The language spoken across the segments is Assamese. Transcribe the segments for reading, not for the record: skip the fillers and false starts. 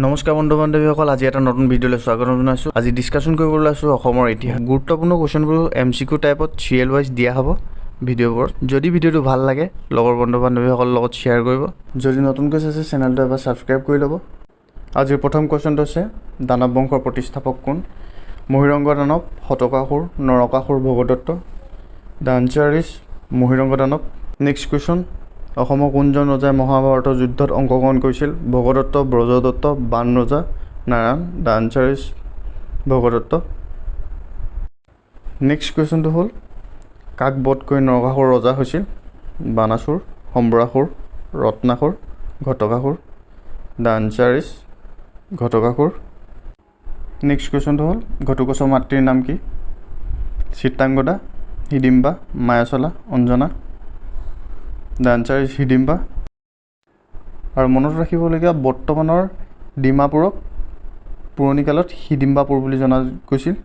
নমস্কাৰ বন্ধু বান্ধৱীসকল, আজি এটা নতুন ভিডিঅ'লৈ স্বাগতম জনাইছোঁ। আজি ডিছকাশ্যন কৰিবলৈ আছোঁ অসমৰ ইতিহাস। গুৰুত্বপূৰ্ণ কুৱেশ্যনবোৰ MCQ টাইপত চিৰিয়েল ৱাইজ দিয়া হ'ব ভিডিঅ'বোৰত। যদি ভিডিঅ'টো ভাল লাগে লগৰ বন্ধু বান্ধৱীসকলৰ লগত শ্বেয়াৰ কৰিব। যদি নতুনকৈ চাইছে চেনেলটো এবাৰ ছাবস্ক্ৰাইব কৰি ল'ব। আজিৰ প্ৰথম কুৱেশ্যনটো হৈছে দানৱ বংশৰ প্ৰতিষ্ঠাপক কোন? Mahiranga Danav, Shatakasur, Narakasur, Bhagadatta. The answer is Mahiranga Danav. Next question, অসমৰ কোনজন ৰজাই মহাভাৰতৰ যুদ্ধত অংশগ্ৰহণ কৰিছিল? ভগদত্ত, ব্ৰজদত্ত, বান ৰজা, Narayan. The answer is Bhagadatta. Next কুৱেশ্যনটো হ'ল কাক বধ কৰি নৰকাসুৰ ৰজা হৈছিল? Banasur, Sambarasur, Ratnasur, Ghatakasur. The answer is Ghatakasur. Next কুৱেশ্যনটো হ'ল ঘটুকচৰ মাতৃৰ নাম কি? Chitrangada, Hidimba, Mayachala, Anjana. The answer is Hidimba. আৰু মনত ৰাখিবলগীয়া বৰ্তমানৰ ডিমাপুৰক পুৰণি কালত হিডিম্বাপুৰ বুলি জনা গৈছিল।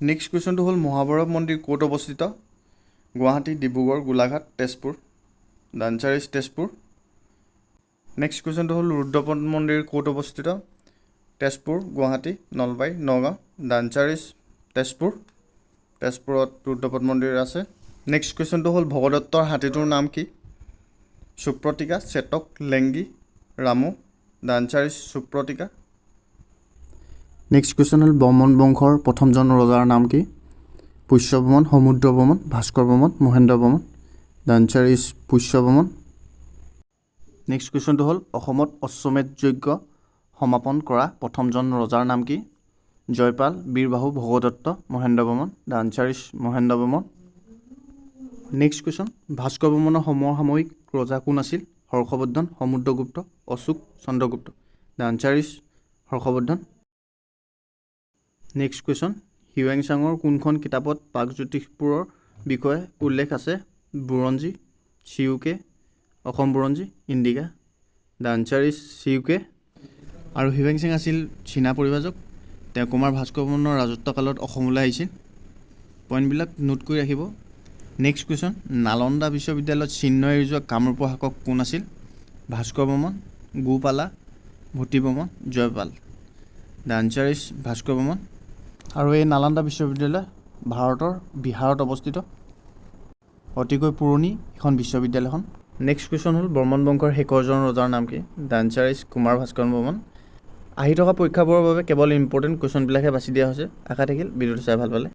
নেক্সট কুৱেশ্যনটো হ'ল মহাভৈৰৱ মন্দিৰ ক'ত অৱস্থিত? Guwahati, Dibrugarh, Golaghat, Tezpur. The answer is Tezpur. Next কুৱেশ্যনটো হ'ল ৰুদ্ৰপদ মন্দিৰ ক'ত অৱস্থিত? Tezpur, Guwahati, Nalbari, Nagaon. The answer is Tezpur. তেজপুৰত ৰুদ্ৰপদ মন্দিৰ আছে। নেক্সট কুৱেশ্যনটো হ'ল ভগদত্তৰ হাতীটোৰ নাম কি? Supratika, Chetak, Lengi, Ramu. The answer is Supratika. Next question হ'ল বৰ্মন বংশৰ প্ৰথমজন ৰজাৰ নাম কি? Pushyavarman, Samudravarman, Bhaskaravarman, Mahendravarman. The answer is Pushyavarman. Next কুৱেশ্যনটো হ'ল অসমত অশ্বমেধ যজ্ঞ সমাপন কৰা প্ৰথমজন ৰজাৰ নাম কি? Jayapal, Birbahu, Bhagadatta, Mahendravarman. The answer is Mahendravarman. Next question, ভাস্কৰবৰ্মনৰ সমসাময়িক ৰজা কোন আছিল? Harshavardhana, Samudragupta, Ashoka, Chandragupta. The answer is Harshavardhana. Next question, Hiuen চাঙৰ কোনখন কিতাপত প্ৰাগজ্যোতিষপুৰৰ বিষয়ে উল্লেখ আছে? বুৰঞ্জী, চিউকে, Asam Buranji, Indica. The answer is চিউকে। আৰু হিউৱেন চাং আছিল চীনা পৰিব্ৰাজক। তেওঁ কুমাৰ ভাস্কৰবৰ্মনৰ ৰাজত্বকালত অসমলৈ আহিছিল। পইণ্টবিলাক নোট কৰি ৰাখিব। নেক্সট কুৱেশ্যন, নালন্দা বিশ্ববিদ্যালয়ত চিহ্ন এৰি যোৱা কামৰূপৰ শাসক কোন আছিল? Bhaskaravarman, Gopala, Bhutivarman, Jayapal. The answer is Bhaskaravarman. আৰু এই নালন্দা বিশ্ববিদ্যালয় ভাৰতৰ বিহাৰত অৱস্থিত। অতিকৈ পুৰণি এখন বিশ্ববিদ্যালয়খন। নেক্সট কুৱেশ্যন হ'ল বৰ্মন বংশৰ শেষৰজন ৰজাৰ নাম কি? The answer is Kumar Bhaskarvarman. আহি থকা পৰীক্ষাবোৰৰ বাবে কেৱল ইম্পৰ্টেণ্ট কুৱেশ্যনবিলাকহে বাছি দিয়া হৈছে। আশা থাকিল ভিডিঅ'টো চাই ভাল পালে।